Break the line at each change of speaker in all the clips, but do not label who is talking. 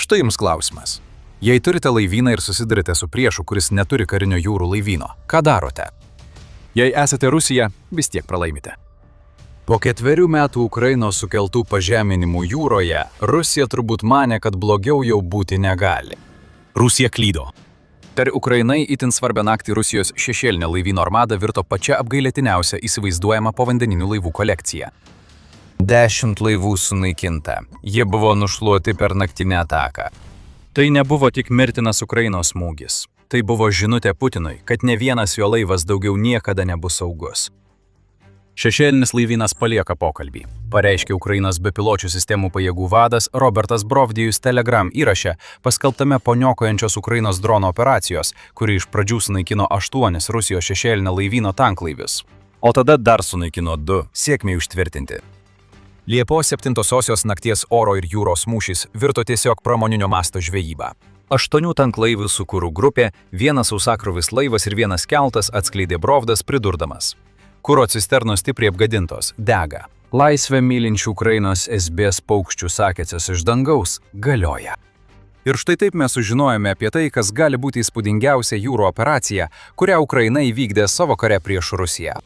Štai jums klausimas. Jei turite laivyną ir susidurite su priešu, kuris neturi karinio jūrų laivyno, ką darote? Jei esate Rusija, vis tiek pralaimite. Po 4 metų Ukrainos sukeltų pažeminimų jūroje, Rusija turbūt manė, kad blogiau jau būti negali. Rusija klydo. Per Ukrainai itin svarbią naktį Rusijos šešėlinė laivyno armada virto pačia apgailėtiniausia įsivaizduojama povandeninių laivų kolekcija. 10 laivų sunaikinta. Jie buvo nušluoti per naktinę ataką. Tai nebuvo tik mirtinas Ukrainos smūgis. Tai buvo žinutė Putinui, kad ne vienas jo laivas daugiau niekada nebus saugus. Šešėlinis laivynas palieka pokalbį, pareiškė Ukrainos bepiločių sistemų pajėgų vadas Robertas Brovdijus Telegram įraše, paskelbtame po niokojančios Ukrainos drono operacijos, kuri iš pradžių sunaikino 8 Rusijos šešėlinio laivyno tanklaivius, o tada dar sunaikino 2, sėkmiai užtvirtinti. Liepos 7-osios nakties oro ir jūros mūšis virto tiesiog pramoninio masto žvejyba. 8 tanklaivių su kurų grupė, 1 sausakrovis laivas ir 1 keltas, atskleidė Brovdas pridurdamas. Kuro cisternos stipriai apgadintos, dega. Laisvę mylinčių Ukrainos SBS paukščių sakėcės iš dangaus galioja. Ir štai taip mes sužinojome apie tai, kas gali būti įspūdingiausia jūrų operacija, kurią Ukraina įvykdė savo kare prieš Rusiją.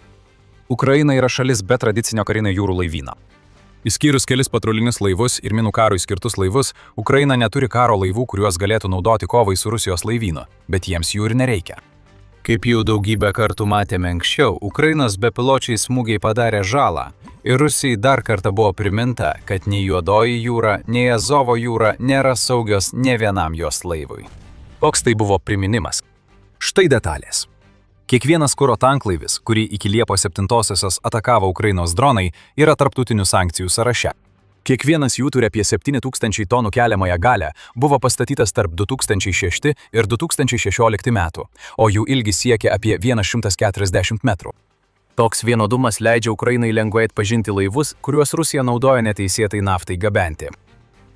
Ukraina yra šalis be tradicinio karinio jūrų laivyno. Išskyrus kelis patrulinius laivus ir minų karui skirtus laivus, Ukraina neturi karo laivų, kuriuos galėtų naudoti kovai su Rusijos laivynu, bet jiems jų ir nereikia. Kaip jau daugybę kartų matėme anksčiau, Ukrainos bepiločiai smūgiai padarė žalą ir Rusijai dar kartą buvo priminta, kad nei Juodoji jūra, nei Azovo jūra nėra saugios nė vienam jos laivui. Koks tai buvo priminimas? Štai detalės. Kiekvienas kuro tanklaivis, kurį iki Liepos 7-osios atakavo Ukrainos dronai, yra tarptautinių sankcijų sąraše. Kiekvienas jų turi apie 7000 tonų keliamąją galią, buvo pastatytas tarp 2006 ir 2016 metų, o jų ilgis siekia apie 140 metrų. Toks vienodumas leidžia Ukrainai lengvai atpažinti laivus, kuriuos Rusija naudoja neteisėtai naftai gabenti.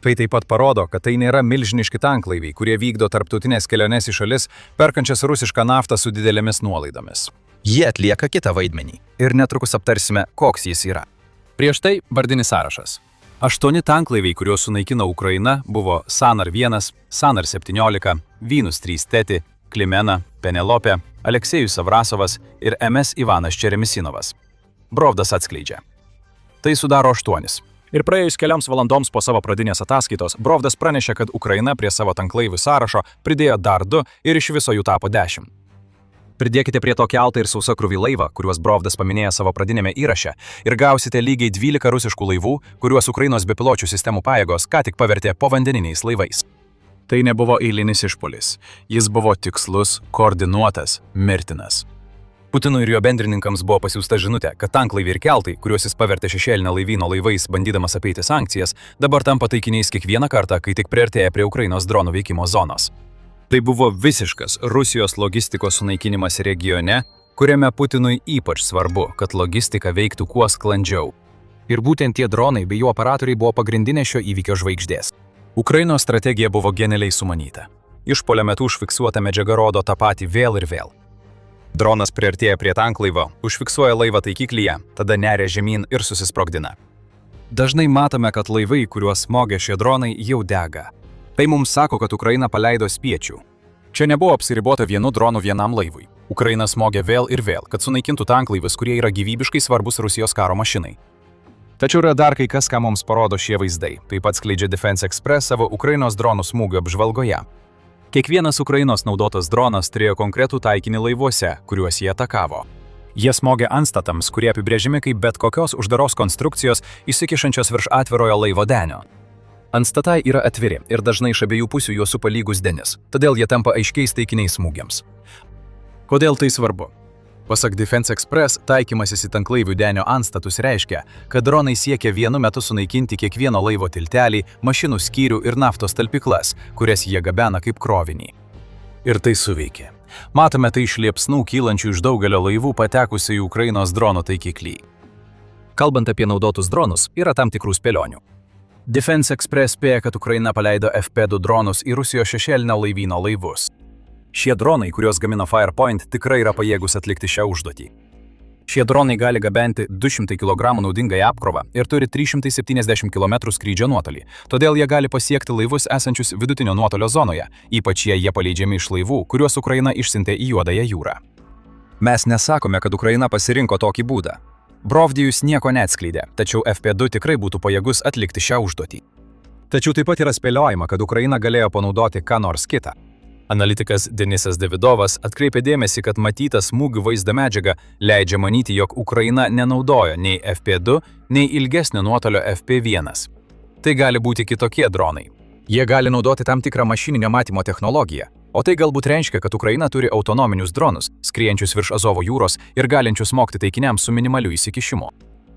Tai taip pat parodo, kad tai nėra milžiniški tanklaiviai, kurie vykdo tarptautinės keliones į šalis, perkančias rusišką naftą su didelėmis nuolaidomis. Jie atlieka kitą vaidmenį. Ir netrukus aptarsime, koks jis yra. Prieš tai vardinis sąrašas. 8 tanklaiviai, kuriuos sunaikino Ukraina, buvo Sanar 1, Sanar 17, Vynus 3 Teti, Klimena, Penelope, Aleksejus Avrasovas ir MS Ivanas Čeremisinovas. Brovdas atskleidžia. Tai sudaro 8. Ir praėjus kelioms valandoms po savo pradinės ataskaitos, Brovdas pranešė, kad Ukraina prie savo tanklaivių sąrašo pridėjo dar 2 ir iš viso jų tapo 10. Pridėkite prie to keltą ir sausakruvį laivą, kuriuos Brovdas paminėjo savo pradinėme įraše, ir gausite lygiai 12 rusiškų laivų, kuriuos Ukrainos bepiločių sistemų pajėgos ką tik pavertė povandeniniais laivais. Tai nebuvo eilinis išpuolis. Jis buvo tikslus, koordinuotas, mirtinas. Putinui ir jo bendrininkams buvo pasiųsta žinutė, kad tanklaiviai ir keltai, kuriuos jis pavertė šešėlinio laivyno laivais, bandydamas apeiti sankcijas, dabar tampa taikiniais kiekvieną kartą, kai tik priartėja prie Ukrainos dronų veikimo zonos. Tai buvo visiškas Rusijos logistikos sunaikinimas regione, kuriame Putinui ypač svarbu, kad logistika veiktų kuo sklandžiau. Ir būtent tie dronai bei jų operatoriai buvo pagrindinė šio įvykio žvaigždės. Ukrainos strategija buvo genialiai sumanyta. Išpuolio metu užfiksuota medžiaga rodo tą patį vėl ir vėl. Dronas priartėja prie tanklaivo, užfiksuoja laivą taikiklyje, tada neria žemyn ir susisprogdina. Dažnai matome, kad laivai, kuriuos smogė šie dronai, jau dega. Tai mums sako, kad Ukraina paleido spiečių. Čia nebuvo apsiribota vienu dronu vienam laivui. Ukraina smogė vėl ir vėl, kad sunaikintų tanklaivius, kurie yra gyvybiškai svarbus Rusijos karo mašinai. Tačiau yra dar kai kas, ką mums parodo šie vaizdai. Taip pat skleidžia Defense Express savo Ukrainos dronų smūgio apžvalgoje. Kiekvienas Ukrainos naudotas dronas turėjo konkretų taikinį laivuose, kuriuos jie atakavo. Jie smogė antstatams, kurie apibrėžiami kaip bet kokios uždaros konstrukcijos įsikišančios virš atvirojo laivo denio. Antstatai yra atviri ir dažnai iš abiejų pusių juos supa lygus denis, todėl jie tampa aiškiais taikiniais smūgiams. Kodėl tai svarbu? Pasak Defense Express, taikymasis į tanklaivių denio antstatus reiškia, kad dronai siekia vienu metu sunaikinti kiekvieno laivo tiltelį, mašinų skyrių ir naftos talpyklas, kurias jie gabena kaip krovinį. Ir tai suveikė. Matome tai iš liepsnų kylančių iš daugelio laivų patekusių į Ukrainos dronų taikiklį. Kalbant apie naudotus dronus, yra tam tikrų spėlionių. Defense Express spėja, kad Ukraina paleido FP2 dronus į Rusijos šešėlinio laivyno laivus. Šie dronai, kuriuos gamino Firepoint, tikrai yra pajėgus atlikti šią užduotį. Šie dronai gali gabenti 200 kg naudingąją apkrovą ir turi 370 km skrydžio nuotolį, todėl jie gali pasiekti laivus esančius vidutinio nuotolio zonoje, ypač jie paleidžiami iš laivų, kuriuos Ukraina išsiuntė į Juodąją jūrą. Mes nesakome, kad Ukraina pasirinko tokį būdą. Brovdijus nieko neatskleidė, tačiau FP2 tikrai būtų pajėgus atlikti šią užduotį. Tačiau taip pat yra spėliojama, kad Ukraina galėjo panaudoti ką nors kitą. Analitikas Denisas Davidovas atkreipė dėmesį, kad matyta smūgių vaizdo medžiaga leidžia manyti, jog Ukraina nenaudojo nei FP2, nei ilgesnio nuotolio FP1. Tai gali būti kitokie dronai. Jie gali naudoti tam tikrą mašininio matymo technologiją, o tai galbūt reiškia, kad Ukraina turi autonominius dronus, skriejančius virš Azovo jūros ir galinčius smogti taikiniams su minimaliu įsikišimu.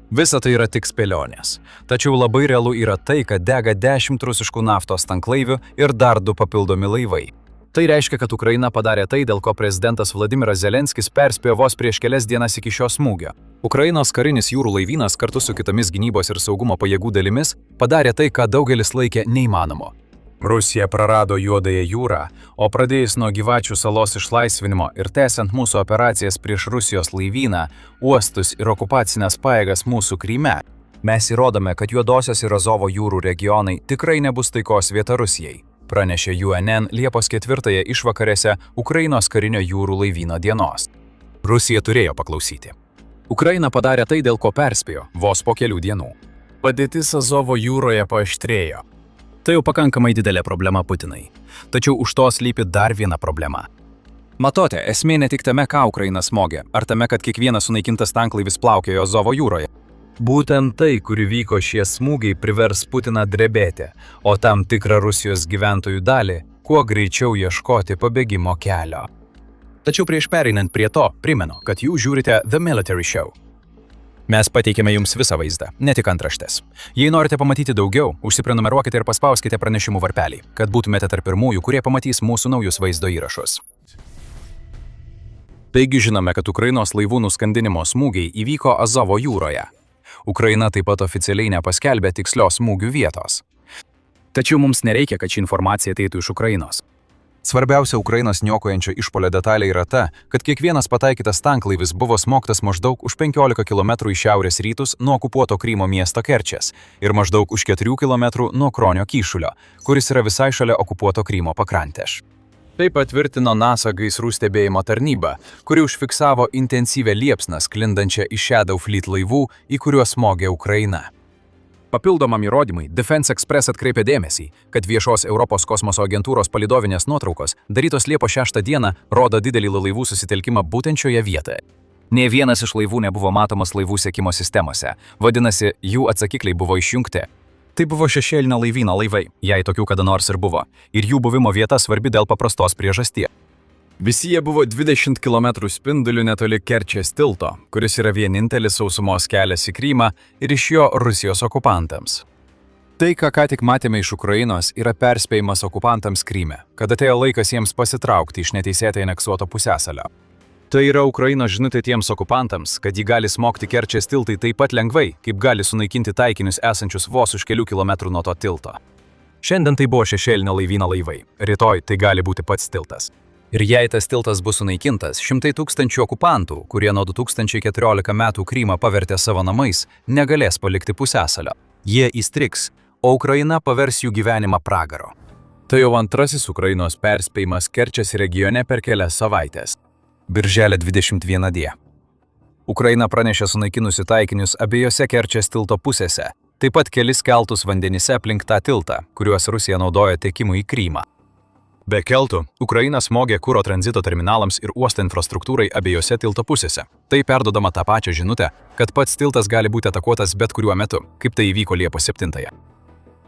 Visa tai yra tik spėlionės. Tačiau labai realu yra tai, kad dega 10 rusiškų naftos tanklaivių ir dar 2 papildomi laivai. Tai reiškia, kad Ukraina padarė tai, dėl ko prezidentas Vladimiras Zelenskis perspėjo vos prieš kelias dienas iki šio smūgio. Ukrainos karinis jūrų laivynas kartu su kitomis gynybos ir saugumo pajėgų dalimis padarė tai, ką daugelis laikė neįmanomu. Rusija prarado Juodąją jūrą, o pradėjus nuo Gyvačių salos išlaisvinimo ir tęsiant mūsų operacijas prieš Rusijos laivyną, uostus ir okupacinės pajėgas mūsų Kryme, mes įrodome, kad Juodosios ir Azovo jūrų regionai tikrai nebus taikos vieta Rusijai, pranešė UNN Liepos 4 išvakarėse Ukrainos karinio jūrų laivyno dienos. Rusija turėjo paklausyti. Ukraina padarė tai, dėl ko perspėjo, vos po kelių dienų. Padėtis Azovo jūroje paaštrėjo. Tai jau pakankamai didelė problema Putinai. Tačiau už to slypi dar viena problema. Matote, esmė ne tik tame, ką Ukraina smogė, ar tame, kad kiekvienas sunaikintas tanklaivis plaukiojo Azovo jūroje. Būtent tai, kur vyko šie smūgiai, privers Putiną drebėti, o tam tikrą Rusijos gyventojų dalį kuo greičiau ieškoti pabėgimo kelio. Tačiau prieš pereinant prie to, primenu, kad jūs žiūrite The Military Show. Mes pateikėme jums visą vaizdą, ne tik antraštes. Jei norite pamatyti daugiau, užsiprenumeruokite ir paspauskite pranešimų varpelį, kad būtumėte tarp pirmųjų, kurie pamatys mūsų naujus vaizdo įrašus. Taigi žinome, kad Ukrainos laivų nuskandinimo smūgiai įvyko Azovo jūroje. Ukraina taip pat oficialiai nepaskelbė tikslios smūgių vietos. Tačiau mums nereikia, kad ši informacija ateitų iš Ukrainos. Svarbiausia Ukrainos niokojančio išpuolio detalė yra ta, kad kiekvienas pataikytas tanklaivis buvo smogtas maždaug už 15 km į šiaurės rytus nuo okupuoto Krymo miesto Kerčės ir maždaug už 4 km nuo Kronio kyšulio, kuris yra visai šalia okupuoto Krymo pakrantės. Tai patvirtino NASA gaisrų stebėjimo tarnyba, kuri užfiksavo intensyvę liepsną sklindančią iš Shadow Fleet laivų, į kuriuos smogė Ukraina. Papildomam įrodymui, Defense Express atkreipė dėmesį, kad viešos Europos kosmoso agentūros palidovinės nuotraukos, darytos Liepos 6 dieną, rodo didelį laivų susitelkimą būtent šioje vietoje. Nė vienas iš laivų nebuvo matomas laivų sekimo sistemose, vadinasi, jų atsakikliai buvo išjungti. Tai buvo šešėlinio laivyno laivai, jei tokių kada nors ir buvo, ir jų buvimo vieta svarbi dėl paprastos priežasties. Visi jie buvo 20 km spinduliu netoli Kerčės tilto, kuris yra vienintelis sausumos kelias į Krymą ir iš jo Rusijos okupantams. Tai, ką tik matėme iš Ukrainos, yra perspėjimas okupantams Kryme, kad atėjo laikas jiems pasitraukti iš neteisėtai aneksuoto pusiasalio. Tai yra Ukrainos žinutė tiems okupantams, kad jį gali smogti Kerčės tiltai taip pat lengvai, kaip gali sunaikinti taikinius esančius vos už kelių kilometrų nuo to tilto. Šiandien tai buvo šešėlinio laivyno laivai, rytoj tai gali būti pats tiltas. Ir jei tas tiltas bus sunaikintas, šimtai tūkstančių okupantų, kurie nuo 2014 metų Krymą pavertė savo namais, negalės palikti pusiasalio. Jie įstrigs, o Ukraina pavers jų gyvenimą pragaro. Tai jau antrasis Ukrainos perspėjimas Kerčės regione per kelias savaitės. Birželio 21 d. Ukraina pranešė sunaikinusi taikinius abiejose Kerčės tilto pusėse, taip pat kelis keltus vandenyse aplink tą tiltą, kuriuos Rusija naudoja tiekimui į Krymą. Be keltų, Ukraina smogė kuro tranzito terminalams ir uosto infrastruktūrai abiejose tilto pusėse. Tai perdodama tą pačią žinutę, kad pats tiltas gali būti atakuotas bet kuriuo metu, kaip tai įvyko Liepos 7.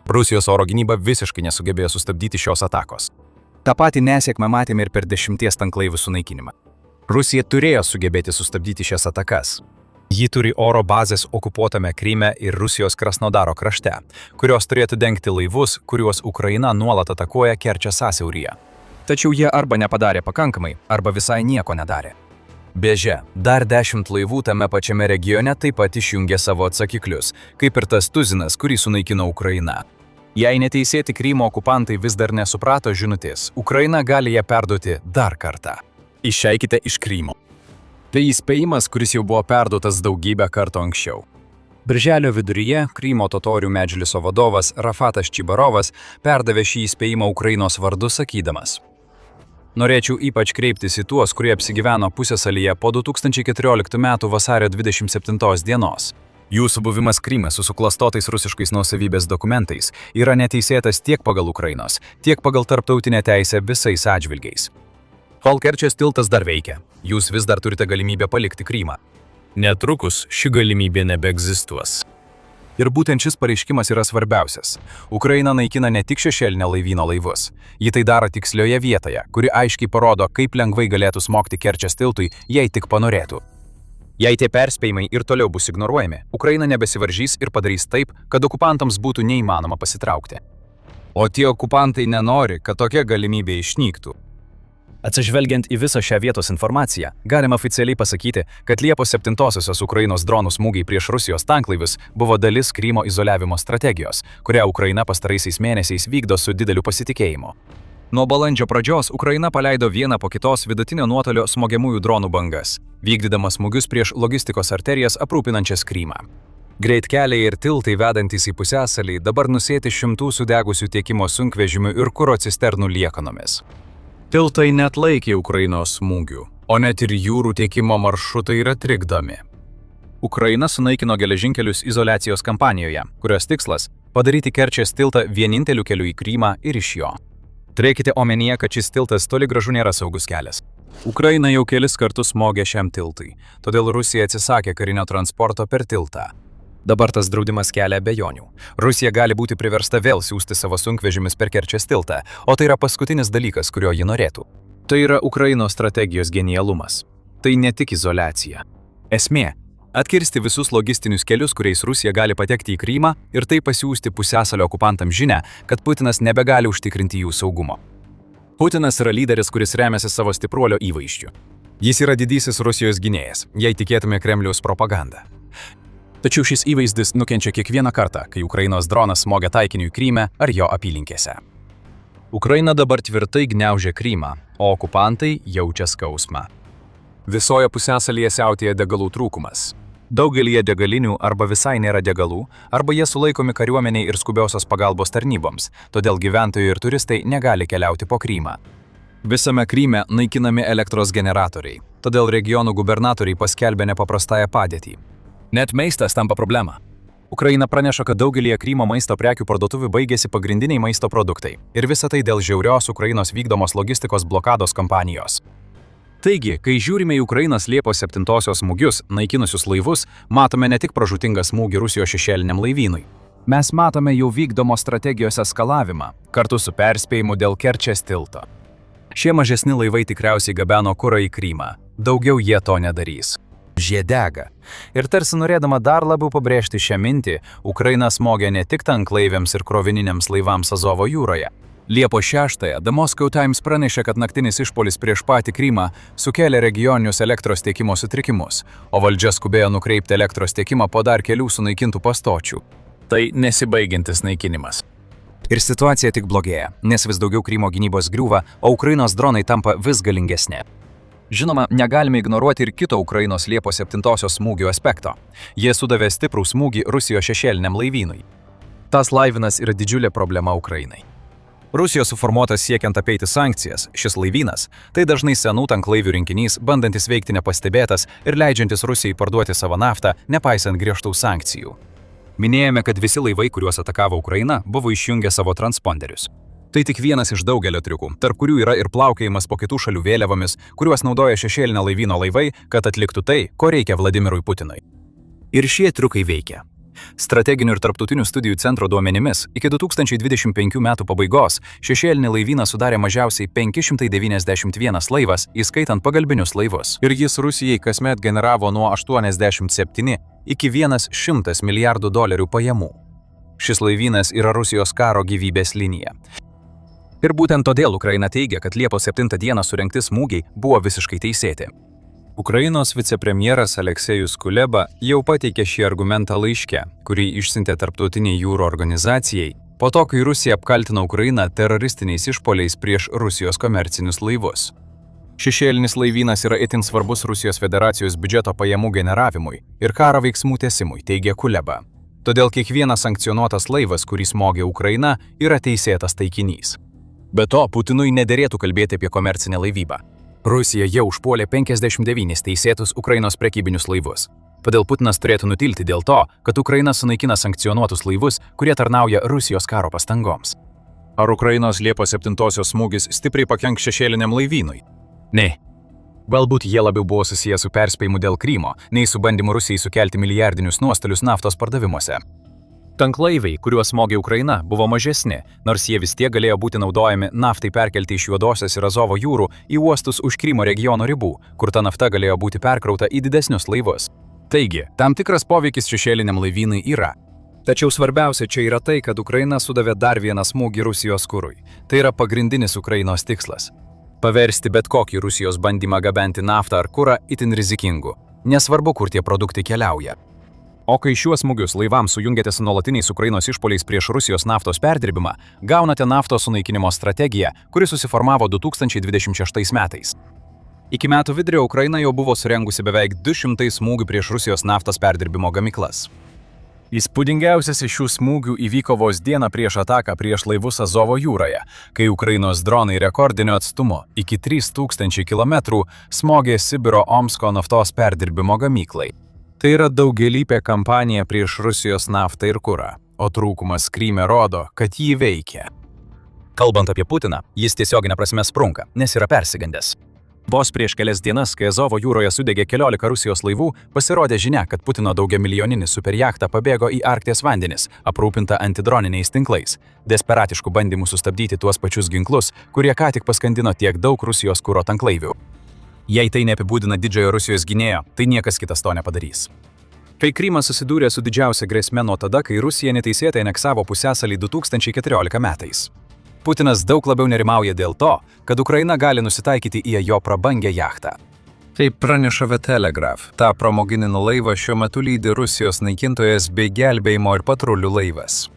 Rusijos oro gynyba visiškai nesugebėjo sustabdyti šios atakos. Ta pati nesėkmę matėme ir per 10 tanklaivių sunaikinimą. Rusija turėjo sugebėti sustabdyti šias atakas. Ji turi oro bazės okupuotame Kryme ir Rusijos Krasnodaro krašte, kurios turėtų dengti laivus, kuriuos Ukraina nuolat atakuoja Kerčės sąsiauryje. Tačiau jie arba nepadarė pakankamai, arba visai nieko nedarė. Beje, dar 10 laivų tame pačiame regione taip pat išjungė savo atsakiklius, kaip ir tas tuzinas, kurį sunaikino Ukraina. Jei neteisėti Krymo okupantai vis dar nesuprato žinutės, Ukraina gali ją perduoti dar kartą. Išeikite iš Krymo. Tai įspėjimas, kuris jau buvo perduotas daugybę kartų anksčiau. Birželio viduryje Krymo totorių medžliso vadovas Rafatas Čibarovas perdavė šį įspėjimą Ukrainos vardu sakydamas: Norėčiau ypač kreiptis į tuos, kurie apsigyveno pusiasalyje po 2014 m. vasario 27 dienos. Jūsų buvimas Kryme su suklastotais rusiškais nuosavybės dokumentais yra neteisėtas tiek pagal Ukrainos, tiek pagal tarptautinę teisę visais atžvilgiais. Kol Kerčės tiltas dar veikia, jūs vis dar turite galimybę palikti Krymą. Netrukus ši galimybė nebeegzistuos. Ir būtent šis pareiškimas yra svarbiausias. Ukraina naikina ne tik šešėlinę laivyno laivus. Ji tai daro tikslioje vietoje, kuri aiškiai parodo, kaip lengvai galėtų smogti Kerčės tiltui, jei tik panorėtų. Jei tie perspėjimai ir toliau bus ignoruojami, Ukraina nebesivaržys ir padarys taip, kad okupantams būtų neįmanoma pasitraukti. O tie okupantai nenori, kad tokia galimybė išnyktų. Atsižvelgiant į visą šią vietos informaciją, galima oficialiai pasakyti, kad Liepos 7-osios Ukrainos dronų smūgiai prieš Rusijos tanklaivius buvo dalis Krymo izoliavimo strategijos, kurią Ukraina pastaraisiais mėnesiais vykdo su dideliu pasitikėjimu. Nuo balandžio pradžios Ukraina paleido vieną po kitos vidutinio nuotolio smogiamųjų dronų bangas, vykdydama smūgius prieš logistikos arterijas aprūpinančias Krymą. Greitkeliai ir tiltai vedantys į pusiasalį dabar nusėti šimtų sudegusių tiekimo sunkvežimių ir kuro cisternų liekanomis. Tiltai neatlaikė Ukrainos smūgių, o net ir jūrų tiekimo maršrutai yra trikdomi. Ukraina sunaikino geležinkelius izoliacijos kampanijoje, kurios tikslas – padaryti Kerčės tiltą vieninteliu keliu į Krymą ir iš jo. Turėkite omenyje, kad šis tiltas toli gražu nėra saugus kelias. Ukraina jau kelis kartus smogė šiam tiltui, todėl Rusija atsisakė karinio transporto per tiltą. Dabar tas draudimas kelia abejonių. Rusija gali būti priversta vėl siųsti savo sunkvežimis per Kerčės tiltą, o tai yra paskutinis dalykas, kurio ji norėtų. Tai yra Ukrainos strategijos genialumas. Tai ne tik izoliacija. Esmė – atkirsti visus logistinius kelius, kuriais Rusija gali patekti į Krymą ir tai pasiųsti pusiasalio okupantams žinią, kad Putinas nebegali užtikrinti jų saugumo. Putinas yra lyderis, kuris remiasi savo stipruolio įvaizdžiu. Jis yra didysis Rusijos gynėjas, jei tikėtume Kremliaus propagandą. Tačiau šis įvaizdis nukenčia kiekvieną kartą, kai Ukrainos dronas smogia taikiniui Kryme ar jo apylinkėse. Ukraina dabar tvirtai gniaužia Krymą, o okupantai jaučia skausmą. Visoje pusiasalyje siautėja degalų trūkumas. Daugelyje degalinių arba visai nėra degalų, arba jie sulaikomi kariuomeniai ir skubiosios pagalbos tarnyboms, todėl gyventojai ir turistai negali keliauti po Krymą. Visame Kryme naikinami elektros generatoriai, todėl regionų gubernatoriai paskelbė nepaprastąją padėtį. Net maistas tampa problema. Ukraina praneša, kad daugelyje Krymo maisto prekių parduotuvių baigėsi pagrindiniai maisto produktai. Ir visa tai dėl žiaurios Ukrainos vykdomos logistikos blokados kampanijos. Taigi, kai žiūrime į Ukrainos Liepos 7-osios smūgius, naikinusius laivus, matome ne tik pražūtingą smūgį Rusijos šešėliniam laivynui. Mes matome jau vykdomos strategijos eskalavimą, kartu su perspėjimu dėl Kerčės tilto. Šie mažesni laivai tikriausiai gabeno kurą į Krymą. Daugiau jie to nedarys. Žiedega. Ir tarsi norėdama dar labiau pabrėžti šią mintį, Ukraina smogė ne tik tanklaiviams ir krovininiams laivams Azovo jūroje. Liepos 6-ąją The Moscow Times pranešė, kad naktinis išpuolis prieš patį Krymą sukėlė regioninius elektros tiekimo sutrikimus, o valdžia skubėjo nukreipti elektros tiekimą po dar kelių sunaikintų pastočių. Tai nesibaigiantis naikinimas. Ir situacija tik blogėja, nes vis daugiau Krymo gynybos griūva, o Ukrainos dronai tampa vis galingesni. Žinoma, negalime ignoruoti ir kito Ukrainos Liepos 7-osios smūgio aspekto. Jie sudavė stiprų smūgį Rusijos šešėliniam laivynui. Tas laivynas yra didžiulė problema Ukrainai. Rusijos suformuotas siekiant apeiti sankcijas, šis laivynas – tai dažnai senų tanklaivių rinkinys, bandantis veikti nepastebėtas ir leidžiantis Rusijai parduoti savo naftą, nepaisant griežtų sankcijų. Minėjome, kad visi laivai, kuriuos atakavo Ukraina, buvo išjungę savo transponderius. Tai tik vienas iš daugelio triukų, tarp kurių yra ir plaukiojimas po kitų šalių vėliavomis, kuriuos naudoja šešėlinio laivyno laivai, kad atliktų tai, ko reikia Vladimirui Putinui. Ir šie triukai veikia. Strateginių ir tarptautinių studijų centro duomenimis, iki 2025 metų pabaigos šešėlinį laivyną sudarė mažiausiai 591 laivas, įskaitant pagalbinius laivus. Ir jis Rusijai kasmet generavo nuo 87 iki 100 milijardų dolerių pajamų. Šis laivynas yra Rusijos karo gyvybės linija. Ir būtent todėl Ukraina teigia, kad Liepos 7 dieną surengti smūgiai buvo visiškai teisėti. Ukrainos vicepremjeras Aleksejus Kuleba jau pateikė šį argumentą laiške, kurį išsiuntė Tarptautiniai jūrų organizacijai, po to, kai Rusija apkaltino Ukrainą teroristiniais išpuoliais prieš Rusijos komercinius laivus. Šešėlinis laivynas yra itin svarbus Rusijos federacijos biudžeto pajamų generavimui ir karo veiksmų tęsimui, teigia Kuleba. Todėl kiekvienas sankcionuotas laivas, kurį smogė Ukraina, yra teisėtas taikinys. Be to, Putinui nederėtų kalbėti apie komercinę laivybą. Rusija jau užpuolė 59 teisėtus Ukrainos prekybinius laivus. Todėl Putinas turėtų nutilti dėl to, kad Ukraina sunaikina sankcionuotus laivus, kurie tarnauja Rusijos karo pastangoms. Ar Ukrainos Liepos 7-osios smūgis stipriai pakenks šešėliniam laivynui? Ne. Galbūt jie labiau buvo susiję su perspėjimu dėl Krymo, nei su bandymu Rusijai sukelti milijardinius nuostolius naftos pardavimuose. Tanklaiviai, kuriuos smogė Ukraina, buvo mažesni, nors jie vis tiek galėjo būti naudojami naftai perkelti iš Juodosios ir Azovo jūrų į uostus už Krymo regiono ribų, kur ta nafta galėjo būti perkrauta į didesnius laivus. Taigi, tam tikras poveikis šešėliniam laivynui yra. Tačiau svarbiausia čia yra tai, kad Ukraina sudavė dar vieną smūgį Rusijos kurui. Tai yra pagrindinis Ukrainos tikslas. Paversti bet kokį Rusijos bandymą gabenti naftą ar kurą itin rizikingu. Nesvarbu, kur tie produktai keliauja. O kai šiuos smūgius laivams sujungiate su nuolatiniais Ukrainos išpoliais prieš Rusijos naftos perdirbimą, gaunate naftos sunaikinimo strategiją, kuri susiformavo 2026 metais. Iki metų vidurio Ukraina jau buvo surengusi beveik 200 smūgių prieš Rusijos naftos perdirbimo gamyklas. Įspūdingiausias iš šių smūgių įvyko vos dieną prieš ataką prieš laivus Azovo jūroje, kai Ukrainos dronai rekordinio atstumo iki 3000 km smogė Sibiro Omsko naftos perdirbimo gamyklai. Tai yra daugialypė kampanija prieš Rusijos naftą ir kurą, o trūkumas Kryme rodo, kad jį veikia. Kalbant apie Putiną, jis tiesioginė prasme sprunka, nes yra persigandęs. Vos prieš kelias dienas, kai Azovo jūroje sudegė 14 Rusijos laivų, pasirodė žinia, kad Putino daugiamilijoninis superjachta pabėgo į Arkties vandenis, aprūpinta antidroniniais tinklais, desperatiškų bandymų sustabdyti tuos pačius ginklus, kurie ką tik paskandino tiek daug Rusijos kuro tanklaivių. Jei tai neapibūdina didžiojo Rusijos gynėjo, tai niekas kitas to nepadarys. Kai Krymas susidūrė su didžiausia grėsme nuo tada, kai Rusija neteisėtai aneksavo pusiasalį 2014 metais. Putinas daug labiau nerimauja dėl to, kad Ukraina gali nusitaikyti į jo prabangę jachtą. Kaip praneša The Telegraph, tą pramoginį laivą šiuo metu lydi Rusijos naikintojas bei gelbėjimo ir patrulių laivas.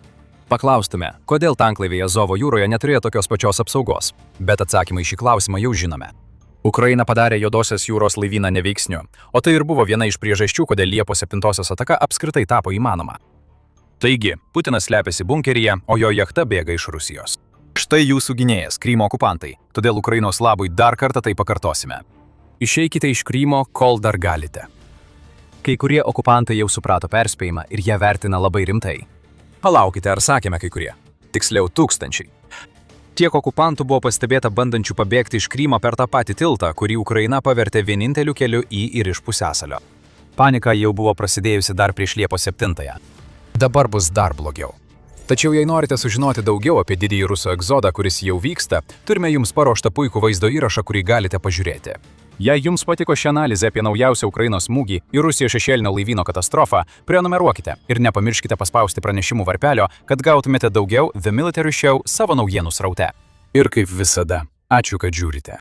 Paklaustume, kodėl tanklaiviai Azovo jūroje neturėjo tokios pačios apsaugos, bet atsakymą į šį klausimą jau žinome. Ukraina padarė Juodosios jūros laivyną neveiksniu, o tai ir buvo viena iš priežasčių, kodėl Liepos 7-osios ataka apskritai tapo įmanoma. Taigi, Putinas slepiasi bunkeryje, o jo jachta bėga iš Rusijos. Štai jūsų gynėjas, Krymo okupantai, todėl Ukrainos labui dar kartą tai pakartosime. Išeikite iš Krymo, kol dar galite. Kai kurie okupantai jau suprato perspėjimą ir jie vertina labai rimtai. Palaukite, ar sakėme kai kurie? Tiksliau, tūkstančiai. Tiek okupantų buvo pastebėta bandančių pabėgti iš Krymo per tą patį tiltą, kurį Ukraina pavertė vieninteliu keliu į ir iš pusiasalio. Panika jau buvo prasidėjusi dar prieš Liepos 7-ąją. Dabar bus dar blogiau. Tačiau jei norite sužinoti daugiau apie didįjį rusų egzodą, kuris jau vyksta, turime jums paruoštą puikų vaizdo įrašą, kurį galite pažiūrėti. Jei jums patiko ši analizė apie naujausią Ukrainos smūgį į Rusijos šešėlinio laivyno katastrofą, prenumeruokite ir nepamirškite paspausti pranešimų varpelio, kad gautumėte daugiau The Military Show savo naujienų sraute. Ir kaip visada, ačiū, kad žiūrite.